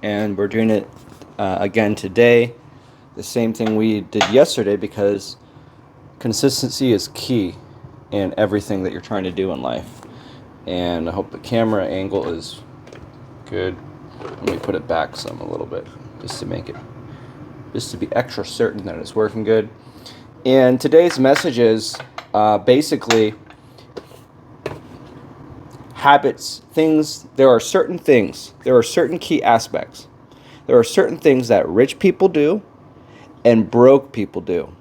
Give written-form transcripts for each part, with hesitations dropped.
and we're doing it again today. The same thing we did yesterday, because consistency is key in everything that you're trying to do in life. And I hope the camera angle is good. Let me put it back some a little bit just to be extra certain that it's working good. And today's message is basically habits, things. There are certain key aspects. There are certain things that rich people do and broke people do.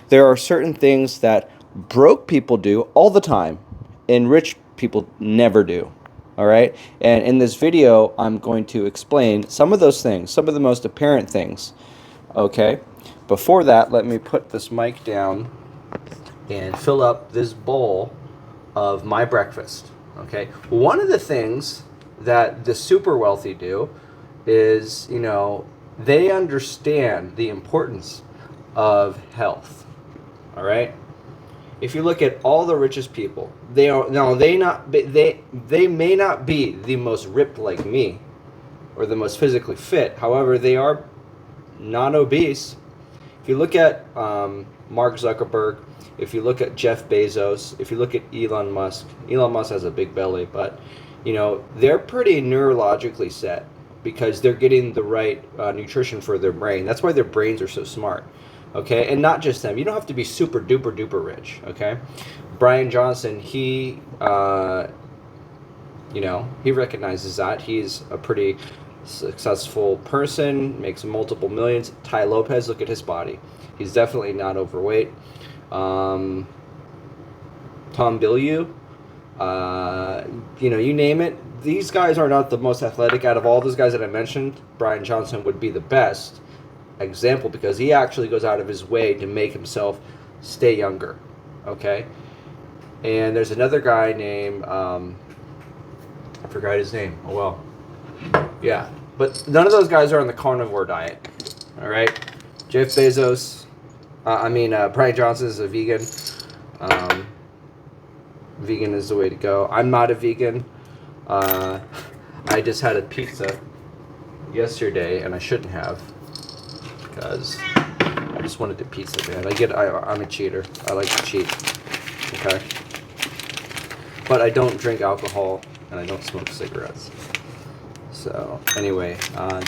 There are certain things that broke people do all the time and rich people never do. All right? And in this video, I'm going to explain some of those things, some of the most apparent things. Okay? Before that, let me put this mic down and fill up this bowl of my breakfast. Okay? One of the things that the super wealthy do is, they understand the importance of health. All right? If you look at all the richest people, they may not be the most ripped like me or the most physically fit. However, they are not obese. If you look at Mark Zuckerberg, if you look at Jeff Bezos, if you look at Elon Musk has a big belly, but they're pretty neurologically set because they're getting the right nutrition for their brain. That's why their brains are so smart. Okay, and not just them. You don't have to be super duper duper rich. Okay, Brian Johnson, he recognizes that he's a pretty successful person, makes multiple millions. Tai Lopez, look at his body. He's definitely not overweight. Tom Bilyeu, you name it. These guys are not the most athletic out of all those guys that I mentioned. Brian Johnson would be the best example because he actually goes out of his way to make himself stay younger. Okay, and there's another guy named I forgot his name. Oh well, yeah, but none of those guys are on the carnivore diet. All right, Jeff Bezos, Brian Johnson is a vegan. Vegan is the way to go. I'm not a vegan. I just had a pizza yesterday and I shouldn't have, because I just wanted the pizza, man. I'm a cheater. I like to cheat. Okay? But I don't drink alcohol and I don't smoke cigarettes. So, anyway,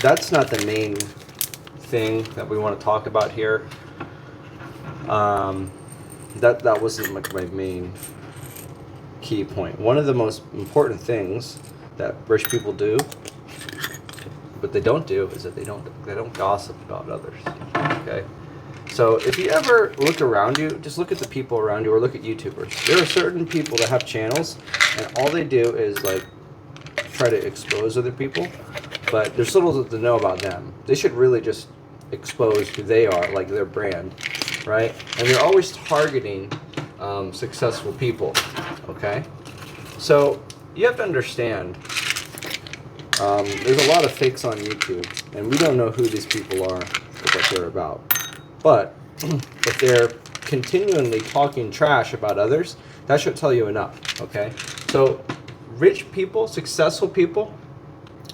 that's not the main thing that we want to talk about here. That wasn't my main key point. One of the most important things that rich people do, but they don't do, is that they don't gossip about others. Okay, so if you ever look around you, just look at the people around you, or look at YouTubers. There are certain people that have channels, and all they do is try to expose other people, but there's little to know about them. They should really just expose who they are, like their brand, right? And they're always targeting successful people. Okay, so you have to understand. There's a lot of fakes on YouTube, and we don't know who these people are or what they're about. But if they're continually talking trash about others, that should tell you enough, okay? So rich people, successful people,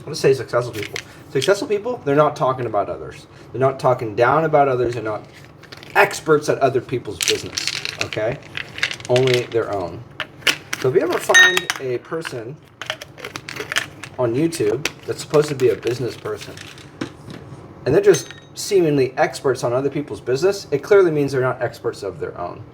let's say successful people. Successful people, they're not talking about others. They're not talking down about others. They're not experts at other people's business, okay? Only their own. So if you ever find a person on YouTube that's supposed to be a business person, and they're just seemingly experts on other people's business, it clearly means they're not experts of their own,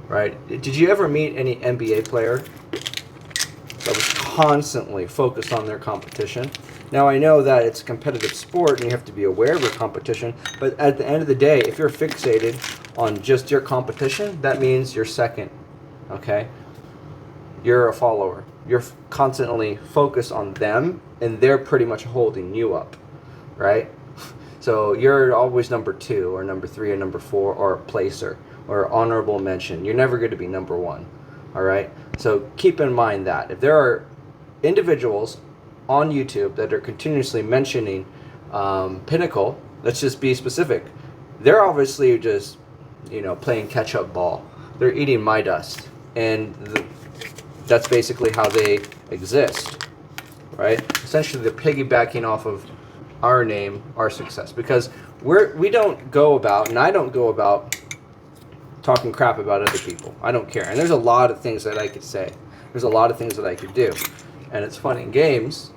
right? Did you ever meet any NBA player that was constantly focused on their competition? Now, I know that it's a competitive sport and you have to be aware of your competition, but at the end of the day, if you're fixated on just your competition, that means you're second, okay? You're a follower. You're constantly focused on them, and they're pretty much holding you up, right? So you're always number 2 or number 3 or number 4 or a placer or honorable mention. You're never going to be number 1, all right? So keep in mind that if there are individuals on YouTube that are continuously mentioning Pinnacle, let's just be specific, they're obviously just, playing catch-up ball. They're eating my dust, and that's basically how they exist, right? Essentially, they're piggybacking off of our name, our success, because we don't go about, and I don't go about talking crap about other people. I don't care. And there's a lot of things that I could say. There's a lot of things that I could do. And it's fun in games,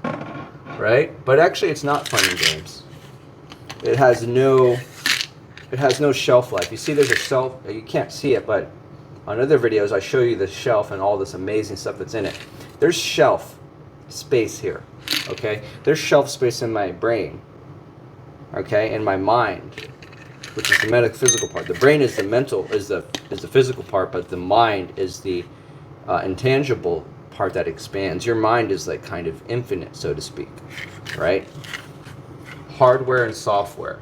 right? But actually it's not fun in games. It has no shelf life. You see there's a shelf, you can't see it, but on other videos I show you the shelf and all this amazing stuff that's in it. There's shelf space here, okay? There's shelf space in my brain, okay, in my mind, which is the metaphysical part. The brain is the mental, is the physical part, but the mind is the intangible part that expands. Your mind is like kind of infinite, so to speak, right? Hardware and software.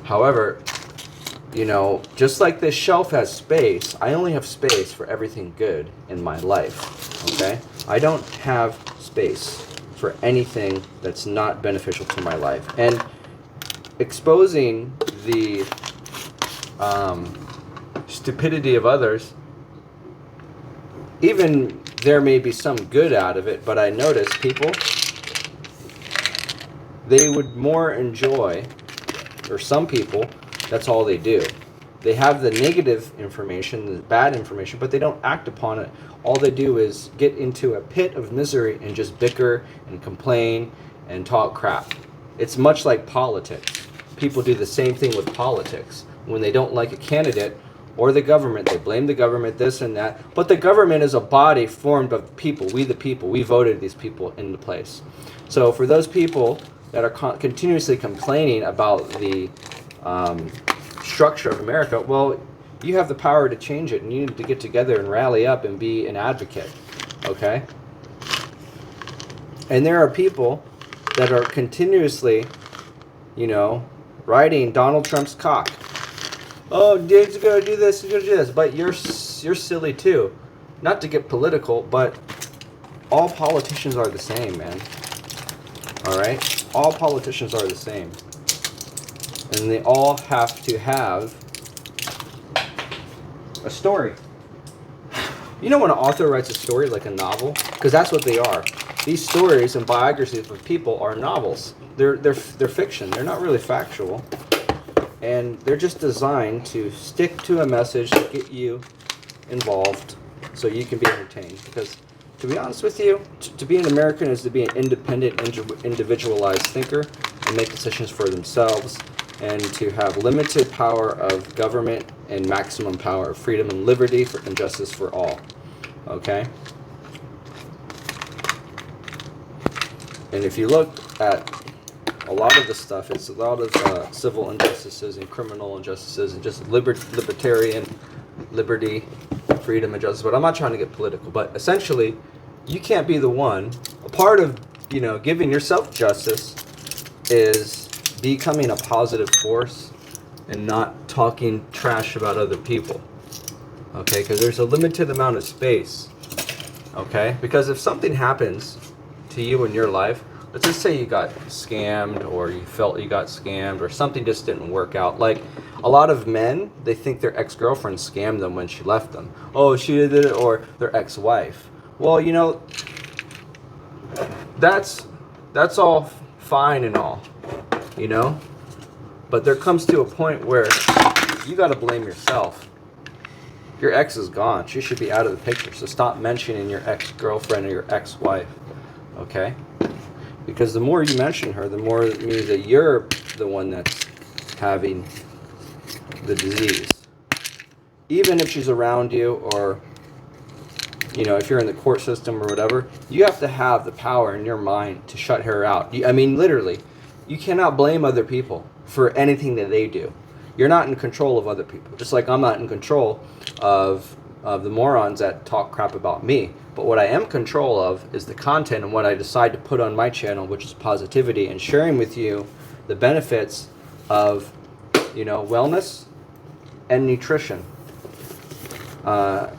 However, you know, just like this shelf has space, I only have space for everything good in my life, okay? I don't have space for anything that's not beneficial to my life. And exposing the stupidity of others, even there may be some good out of it, but I notice people, they would more enjoy, or some people, that's all they do. They have the negative information, the bad information, but they don't act upon it. All they do is get into a pit of misery and just bicker and complain and talk crap. It's much like politics. People do the same thing with politics. When they don't like a candidate or the government, they blame the government, this and that. But the government is a body formed of people. We the people. We voted these people into place. So for those people that are continuously complaining about the structure of America, well, you have the power to change it, and you need to get together and rally up and be an advocate, okay? And there are people that are continuously, you know, riding Donald Trump's cock. Oh, dude's gonna do this, he's gonna do this, but you're silly too. Not to get political, but all politicians are the same, man. All right, all politicians are the same, and they all have to have a story. You know when an author writes a story like a novel? Because that's what they are. These stories and biographies of people are novels. They're fiction. They're not really factual. And they're just designed to stick to a message to get you involved so you can be entertained. Because to be honest with you, to be an American is to be an independent, individualized thinker and make decisions for themselves, and to have limited power of government and maximum power of freedom and liberty and justice for all. Okay? And if you look at a lot of the stuff, it's a lot of civil injustices and criminal injustices and just libertarian liberty, freedom, and justice. But I'm not trying to get political. But essentially, you can't be the one. A part of, you know, giving yourself justice is becoming a positive force and not talking trash about other people. Okay? Because there's a limited amount of space. Okay? Because if something happens to you in your life, let's just say you got scammed, or you felt you got scammed, or something just didn't work out. Like, a lot of men, they think their ex-girlfriend scammed them when she left them. Oh, she did it, or their ex-wife. Well, you know, that's all fine and all, you know? But there comes to a point where you got to blame yourself. Your ex is gone. She should be out of the picture. So stop mentioning your ex-girlfriend or your ex-wife, okay? Because the more you mention her, the more it means that you're the one that's having the disease. Even if she's around you, or, you know, if you're in the court system or whatever, you have to have the power in your mind to shut her out. I mean, literally, you cannot blame other people for anything that they do. You're not in control of other people. Just like I'm not in control of the morons that talk crap about me. But what I am in control of is the content and what I decide to put on my channel, which is positivity, and sharing with you the benefits of, you know, wellness and nutrition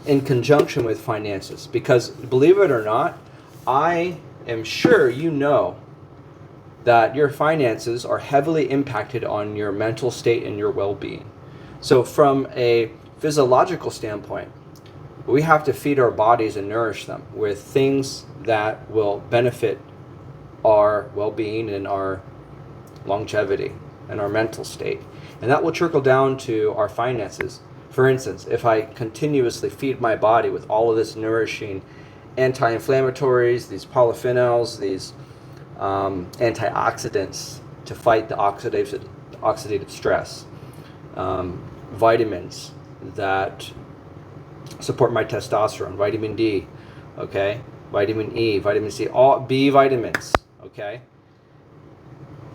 in conjunction with finances. Because believe it or not, I am sure you know that your finances are heavily impacted on your mental state and your well-being. So from a physiological standpoint, we have to feed our bodies and nourish them with things that will benefit our well-being and our longevity, and our mental state. And that will trickle down to our finances. For instance, if I continuously feed my body with all of this nourishing anti-inflammatories, these polyphenols, these antioxidants to fight the oxidative stress, vitamins that support my testosterone, vitamin D, okay, vitamin E, vitamin C, all B vitamins, okay,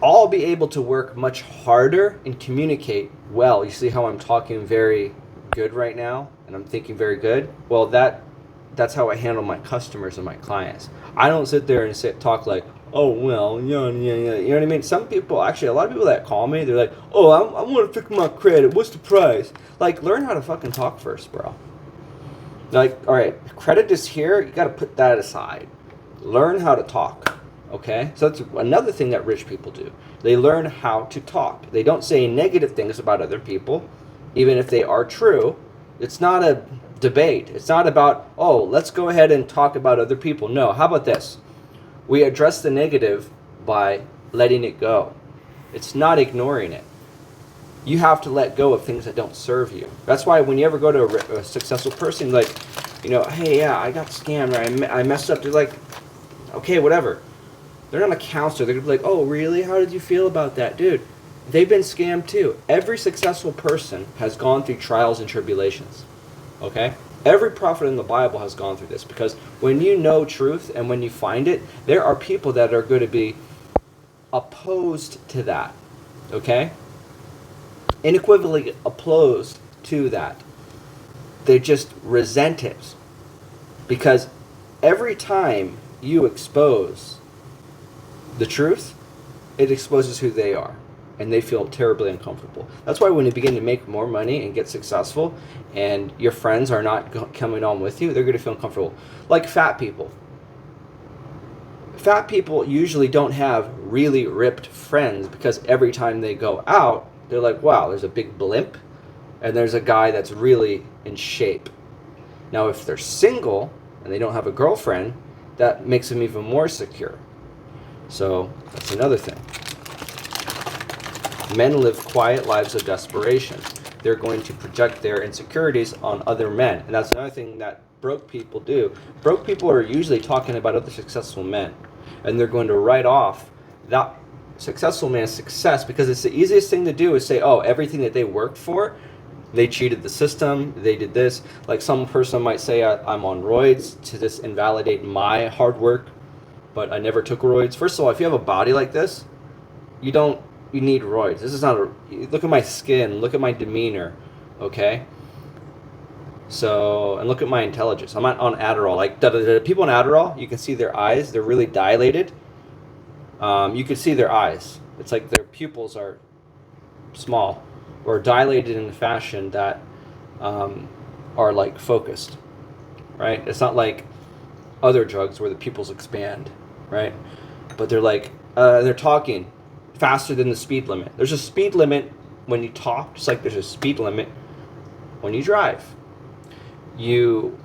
I'll be able to work much harder and communicate well. You see how I'm talking very good right now, and I'm thinking very good? Well, that's how I handle my customers and my clients. I don't sit there and talk like, oh, well, yeah, you know what I mean? Some people, actually, a lot of people that call me, they're like, oh, I want to fix my credit. What's the price? Like, learn how to fucking talk first, bro. Like, all right, credit is here. You got to put that aside. Learn how to talk, okay? So that's another thing that rich people do. They learn how to talk. They don't say negative things about other people, even if they are true. It's not a debate. It's not about, oh, let's go ahead and talk about other people. No, how about this? We address the negative by letting it go. It's not ignoring it. You have to let go of things that don't serve you. That's why when you ever go to a successful person, like, you know, hey, yeah, I got scammed, or I messed up. They're like, okay, whatever. They're not a counselor. They're going to be like, oh, really? How did you feel about that? Dude, they've been scammed too. Every successful person has gone through trials and tribulations. Okay? Every prophet in the Bible has gone through this, because when you know truth and when you find it, there are people that are going to be opposed to that. Okay? Unequivocally opposed to that. They just resent it. Because every time you expose the truth, it exposes who they are. And they feel terribly uncomfortable. That's why when you begin to make more money and get successful, and your friends are not coming on with you, they're going to feel uncomfortable. Like fat people. Fat people usually don't have really ripped friends, because every time they go out, they're like, wow, there's a big blimp, and there's a guy that's really in shape. Now, if they're single and they don't have a girlfriend, that makes them even more secure. So that's another thing. Men live quiet lives of desperation. They're going to project their insecurities on other men. And that's another thing that broke people do. Broke people are usually talking about other successful men. And they're going to write off that successful man's success, because it's the easiest thing to do is say, oh, everything that they worked for, they cheated the system, they did this. Like some person might say, I'm on roids to just invalidate my hard work, but I never took roids. First of all, if you have a body like this, you need roids. This is not look at my skin, look at my demeanor, okay? So, and look at my intelligence. I'm not on Adderall. Like the people on Adderall, you can see their eyes, they're really dilated. You can see their eyes. It's like their pupils are small or dilated in a fashion that are like focused, right? It's not like other drugs where the pupils expand, right? But they're like, they're talking faster than the speed limit. There's a speed limit when you talk, just like there's a speed limit when you drive. You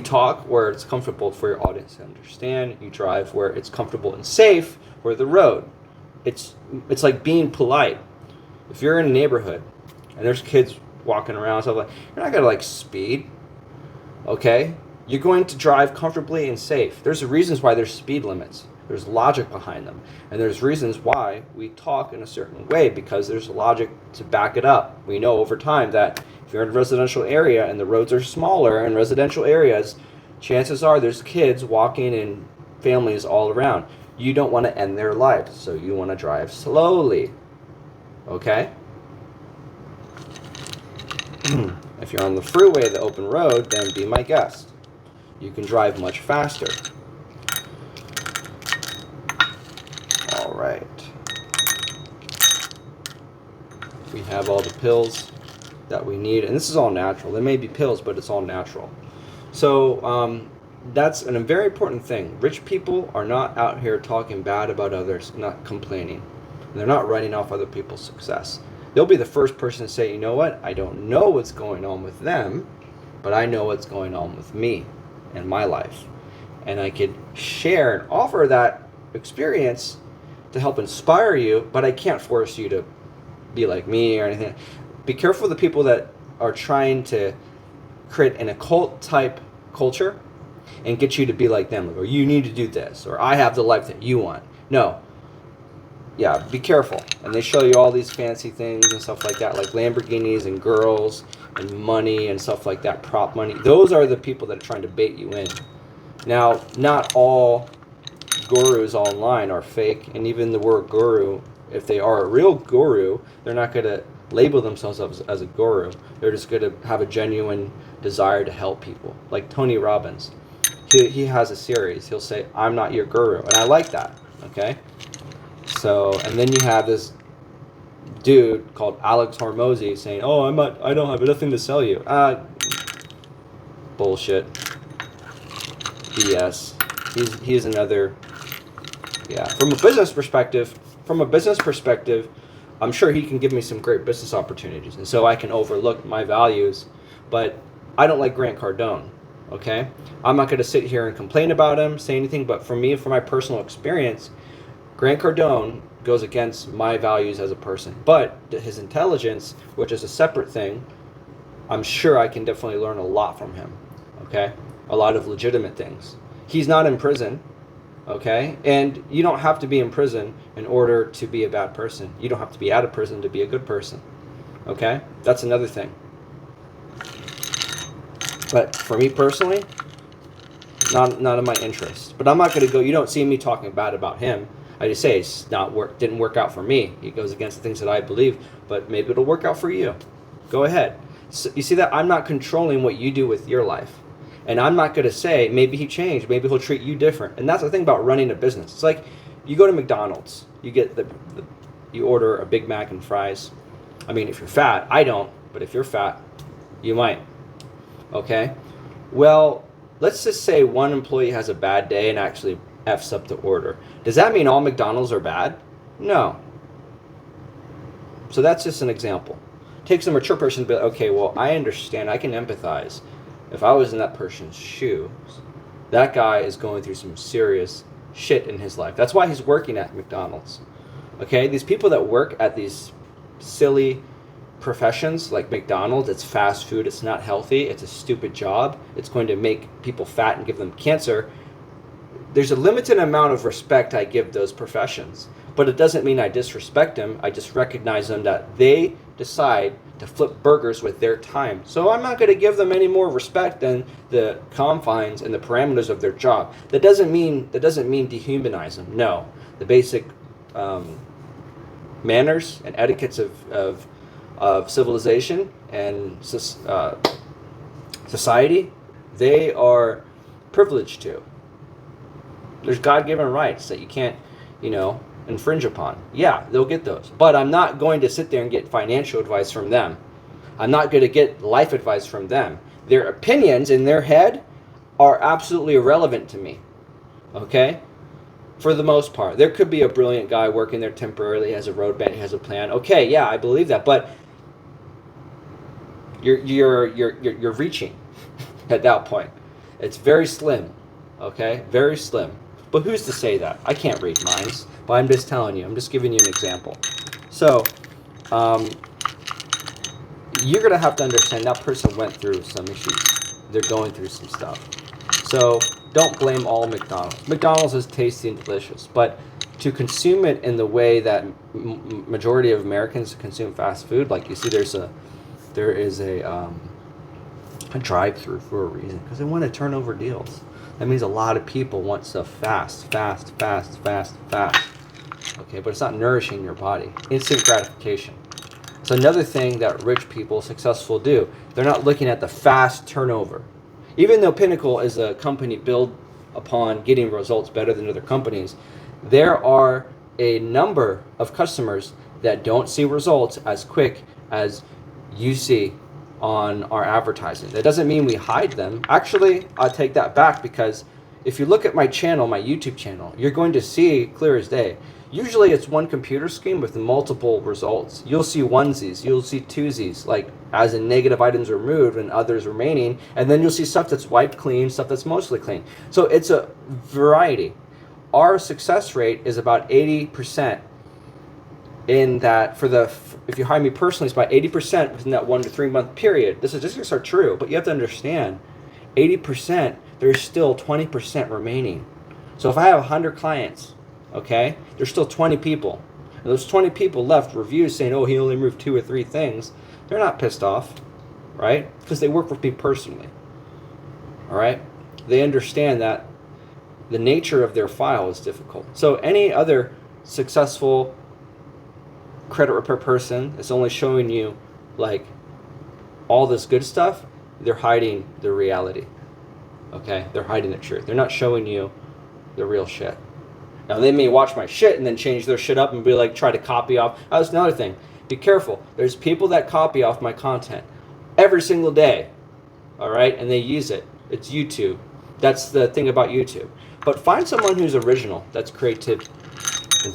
talk where it's comfortable for your audience to understand. You drive where it's comfortable and safe for the road. It's like being polite. If you're in a neighborhood and there's kids walking around, stuff like, you're not gonna like speed, okay? You're going to drive comfortably and safe. There's reasons why there's speed limits. There's logic behind them. And there's reasons why we talk in a certain way, because there's logic to back it up. We know over time that if you're in a residential area and the roads are smaller in residential areas, chances are there's kids walking and families all around. You don't want to end their lives, so you want to drive slowly. Okay? If you're on the freeway, the open road, then be my guest. You can drive much faster. All right. We have all the pills that we need, and this is all natural. They may be pills, but it's all natural. So that's a very important thing. Rich people are not out here talking bad about others, not complaining. They're not writing off other people's success. They'll be the first person to say, you know what, I don't know what's going on with them, but I know what's going on with me and my life. And I could share and offer that experience to help inspire you, but I can't force you to be like me or anything. Be careful of the people that are trying to create an occult type culture and get you to be like them, or you need to do this, or I have the life that you want. No. Yeah, be careful. And they show you all these fancy things and stuff like that, like Lamborghinis and girls and money and stuff like that, prop money. Those are the people that are trying to bait you in. Now, not all gurus online are fake, and even the word guru, if they are a real guru, they're not going to label themselves as a guru. They're just going to have a genuine desire to help people. Like Tony Robbins. He has a series. He'll say, I'm not your guru. And I like that. Okay? So, and then you have this dude called Alex Hormozy saying, oh, I don't have nothing to sell you. Bullshit. BS. He's another, yeah. From a business perspective, I'm sure he can give me some great business opportunities, and so I can overlook my values, but I don't like Grant Cardone, okay? I'm not going to sit here and complain about him, say anything, but for me, for my personal experience, Grant Cardone goes against my values as a person, but his intelligence, which is a separate thing, I'm sure I can definitely learn a lot from him, okay? A lot of legitimate things. He's not in prison, okay? And you don't have to be in prison in order to be a bad person. You don't have to be out of prison to be a good person, okay? That's another thing. But for me personally, not of my interest. But I'm not going to go, you don't see me talking bad about him. I just say it's didn't work out for me. He goes against the things that I believe, but maybe it'll work out for you. Go ahead. So you see that? I'm not controlling what you do with your life. And I'm not going to say, maybe he changed, maybe he'll treat you different. And that's the thing about running a business. It's like, you go to McDonald's, you get you order a Big Mac and fries. I mean, if you're fat, I don't, but if you're fat, you might. Okay? Well, let's just say one employee has a bad day and actually F's up the order. Does that mean all McDonald's are bad? No. So that's just an example. Takes a mature person to be like, okay, well, I understand, I can empathize. If I was in that person's shoes, that guy is going through some serious shit in his life. That's why he's working at McDonald's. Okay? These people that work at these silly professions like McDonald's, it's fast food, it's not healthy, it's a stupid job, it's going to make people fat and give them cancer. There's a limited amount of respect I give those professions, but it doesn't mean I disrespect them. I just recognize them that they decide to flip burgers with their time. So I'm not going to give them any more respect than the confines and the parameters of their job. That doesn't mean dehumanize them. No, the basic manners and etiquettes of civilization and society, they are privileged to. There's God-given rights that you can't, infringe upon. Yeah, they'll get those. But I'm not going to sit there and get financial advice from them. I'm not going to get life advice from them. Their opinions in their head are absolutely irrelevant to me. Okay? For the most part. There could be a brilliant guy working there temporarily, has a roadmap, has a plan. Okay, yeah, I believe that. But you're reaching at that point. It's very slim. Okay? Very slim. But who's to say that? I can't read minds. But I'm just telling you. I'm just giving you an example. So, you're going to have to understand that person went through some issues. They're going through some stuff. So, don't blame all McDonald's. McDonald's is tasty and delicious. But to consume it in the way that majority of Americans consume fast food, like you see there is a drive-through for a reason. Because they want to turn over deals. That means a lot of people want stuff fast. Okay, but it's not nourishing your body. Instant gratification. It's another thing that rich people, successful do. They're not looking at the fast turnover. Even though Pinnacle is a company built upon getting results better than other companies, there are a number of customers that don't see results as quick as you see on our advertising. That doesn't mean we hide them. Actually, I'll take that back, because if you look at my channel, my YouTube channel, you're going to see clear as day. Usually it's one computer screen with multiple results. You'll see onesies, you'll see twosies, like as in negative items removed and others remaining, and then you'll see stuff that's wiped clean, stuff that's mostly clean. So it's a variety. our success rate is about 80% in that if you hire me personally, it's about 80% within that 1 to 3 month period. The statistics are true, but you have to understand 80%, there's still 20% remaining. So if I have 100 clients, okay, there's still 20 people. And those 20 people left reviews saying, oh, he only moved 2 or 3 things. They're not pissed off, right? Because they work with me personally. All right? They understand that the nature of their file is difficult. So any other successful credit repair person is only showing you like all this good stuff, they're hiding the reality. Okay? They're hiding the truth. They're not showing you the real shit. Now they may watch my shit and then change their shit up and be like, try to copy off. That's another thing. Be careful. There's people that copy off my content every single day. All right? And they use it. It's YouTube. That's the thing about YouTube. But find someone who's original, that's creative,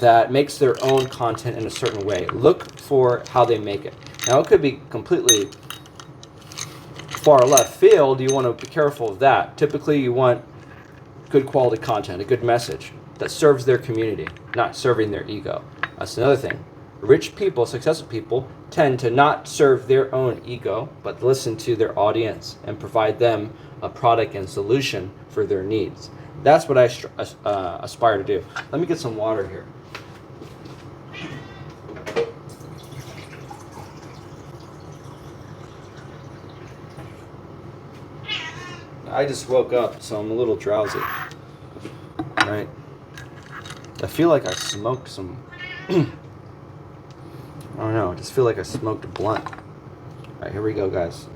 that makes their own content in a certain way. Look for how they make it. Now it could be completely far left field. You want to be careful of that. Typically you want good quality content, a good message that serves their community, not serving their ego. That's another thing. Rich people, successful people, tend to not serve their own ego, but listen to their audience and provide them a product and solution for their needs. That's what I aspire to do. Let me get some water here. I just woke up, so I'm a little drowsy. Right? I feel like I smoked some... I don't know, I just feel like I smoked a blunt. Alright, here we go, guys.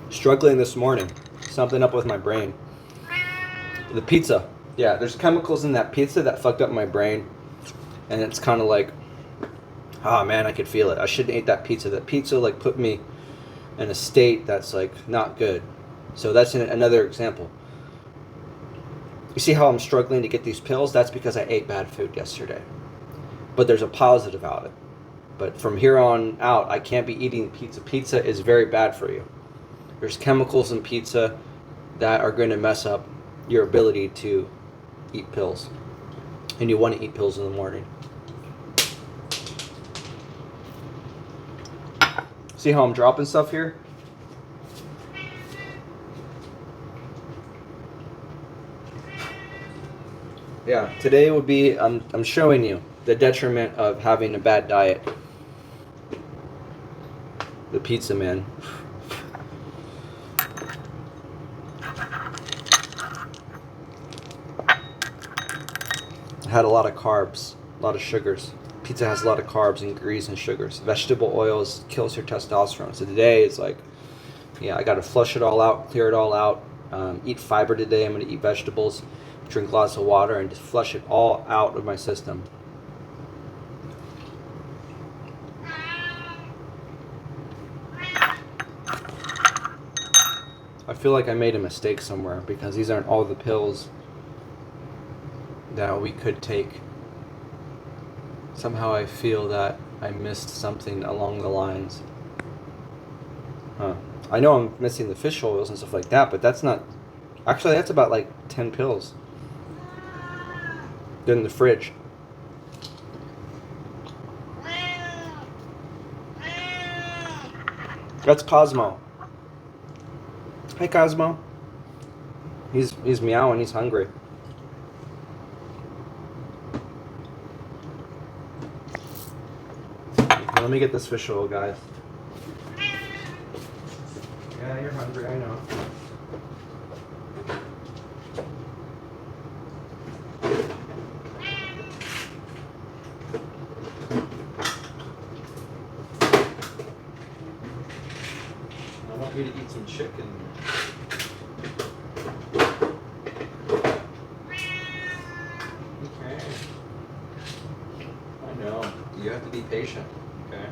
Struggling this morning. Something up with my brain. The pizza. Yeah, there's chemicals in that pizza that fucked up my brain. And it's kind of like... oh man, I could feel it. I shouldn't eat that pizza. That pizza like put me in a state that's like not good. So that's another example. You see how I'm struggling to get these pills? That's because I ate bad food yesterday. But there's a positive out of it. But from here on out, I can't be eating pizza. Pizza is very bad for you. There's chemicals in pizza that are going to mess up your ability to eat pills. And you want to eat pills in the morning. See how I'm dropping stuff here? Yeah, today would be, I'm showing you the detriment of having a bad diet. The pizza, man. I had a lot of carbs, a lot of sugars. Pizza has a lot of carbs and grease and sugars. Vegetable oils kills your testosterone. So today it's like, yeah, I got to flush it all out, clear it all out. Eat fiber today. I'm going to eat vegetables, drink lots of water, and just flush it all out of my system. I feel like I made a mistake somewhere because these aren't all the pills that we could take. Somehow I feel that I missed something along the lines. I know I'm missing the fish oils and stuff like that, but that's not... actually, that's about like 10 pills. They're in the fridge. That's Cosmo. Hi, Cosmo. He's meowing. He's hungry. Let me get this fish oil, guys. Yeah, you're hungry, I know. I want you to eat some chicken. Okay. I know. You have to be patient. Okay.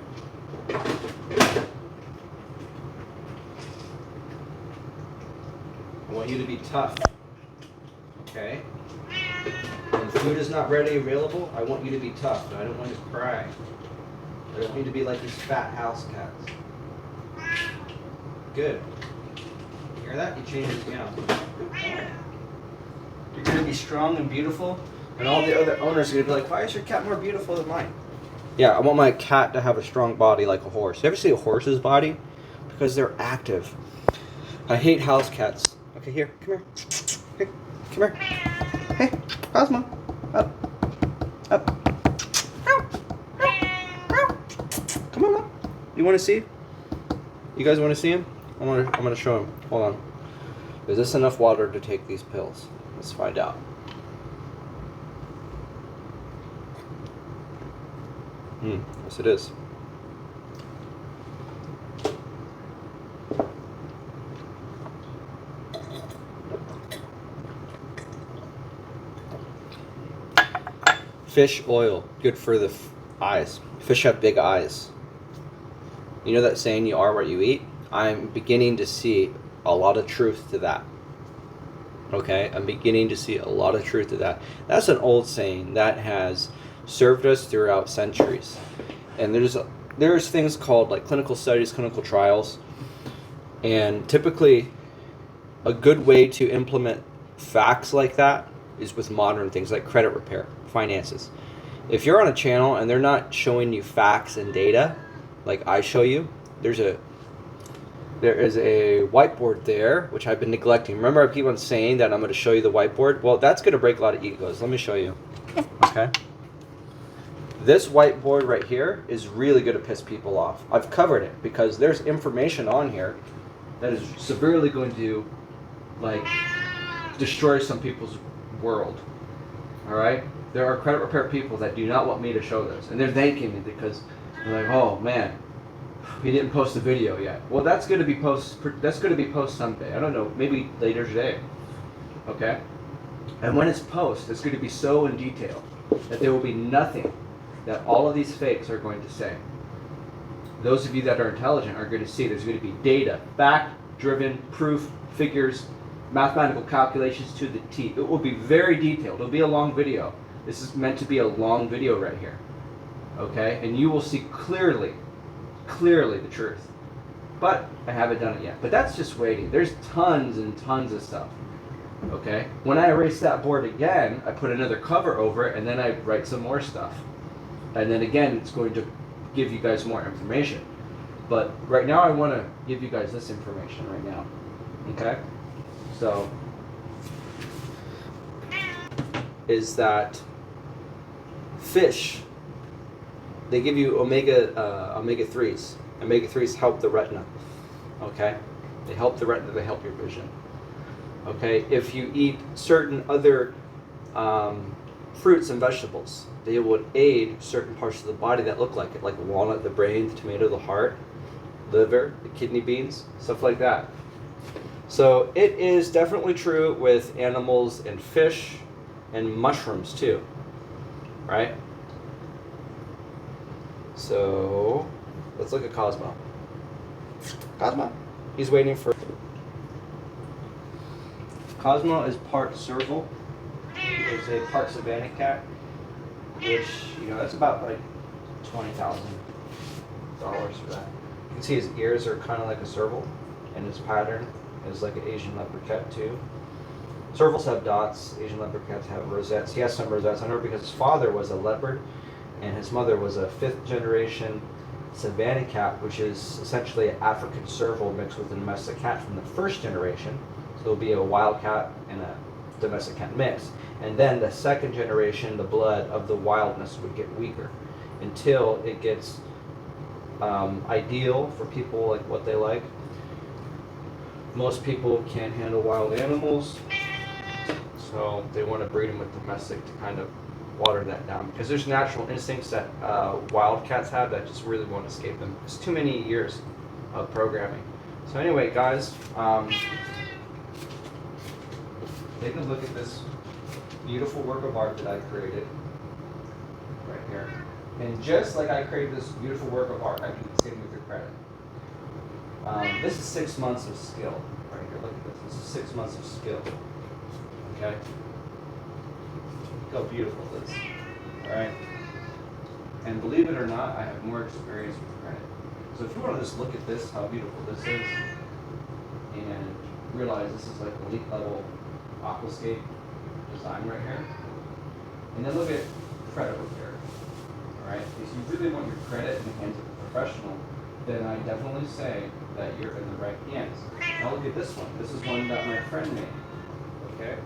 I want you to be tough. Okay? When food is not ready, available, I want you to be tough. I don't want you to cry. They don't need to be like these fat house cats. Good. You hear that? He changes me out. You're going to be strong and beautiful, and all the other owners are going to be like, why is your cat more beautiful than mine? Yeah, I want my cat to have a strong body like a horse. You ever see a horse's body? Because they're active. I hate house cats. Okay, here, come here. Hey, come here. Hey, Cosmo. Up. Up. Come on up. You want to see? You guys want to see him? I'm gonna show him. Hold on. Is this enough water to take these pills? Let's find out. Yes it is. Fish oil, good for the eyes. Fish have big eyes. You know that saying, you are what you eat? I'm beginning to see a lot of truth to that. Okay, I'm beginning to see a lot of truth to that. That's an old saying that has served us throughout centuries. And there's things called like clinical studies, clinical trials, and typically a good way to implement facts like that is with modern things like credit repair, finances. If you're on a channel and they're not showing you facts and data like I show you, there is a whiteboard there, which I've been neglecting. Remember, I keep on saying that I'm going to show you the whiteboard? Well, that's going to break a lot of egos. Let me show you. Okay? This whiteboard right here is really going to piss people off. I've covered it because there's information on here that is severely going to, like, destroy some people's world. All right? There are credit repair people that do not want me to show this, and they're thanking me because they're like, "Oh man, he didn't post the video yet." Well, that's going to be post someday. I don't know, maybe later today. Okay? And when it's post, it's going to be so in detail that there will be nothing that all of these fakes are going to say. Those of you that are intelligent are going to see there's going to be data, fact-driven, proof, figures, mathematical calculations to the T. It will be very detailed. It'll be a long video. This is meant to be a long video right here. Okay? And you will see clearly the truth. But I haven't done it yet. But that's just waiting. There's tons and tons of stuff. Okay? When I erase that board again, I put another cover over it, and then I write some more stuff. And then again, it's going to give you guys more information. But right now, I want to give you guys this information right now. Okay? So, is that fish, they give you omega-3s. Omega-3s help the retina. Okay? They help the retina, they help your vision. Okay? If you eat certain other fruits and vegetables, they would aid certain parts of the body that look like it, like the walnut, the brain, the tomato, the heart, liver, the kidney beans, stuff like that. So it is definitely true with animals and fish and mushrooms too, right? So let's look at Cosmo. Cosmo, he's waiting for. Cosmo is part serval. He is a part Savannah cat, which, you know, that's about like $20,000 for that. You can see his ears are kind of like a serval, and his pattern is like an Asian leopard cat too. Servals have dots, Asian leopard cats have rosettes. He has some rosettes on her because his father was a leopard and his mother was a 5th generation Savannah cat, which is essentially an African serval mixed with a domestic cat from the 1st generation. So it'll be a wild cat and a domestic cat mix. And then the 2nd generation, the blood of the wildness would get weaker until it gets ideal for people, like what they like. Most people can't handle wild animals, so they want to breed them with domestic to kind of water that down, because there's natural instincts that wild cats have that just really won't escape them. It's too many years of programming. So anyway, guys, take a look at this beautiful work of art that I created right here. And just like I created this beautiful work of art, I do the same with your credit. This is 6 months of skill right here. Look at this. This is 6 months of skill. Okay? Look how beautiful this is. Alright? And believe it or not, I have more experience with credit. So if you want to just look at this, how beautiful this is, and realize this is like elite level aquascape design right here. And then look at credit repair. Alright? If you really want your credit in the hands of a professional, then I definitely say that you're in the right hands. Now look at this one. This is one that my friend made. Okay?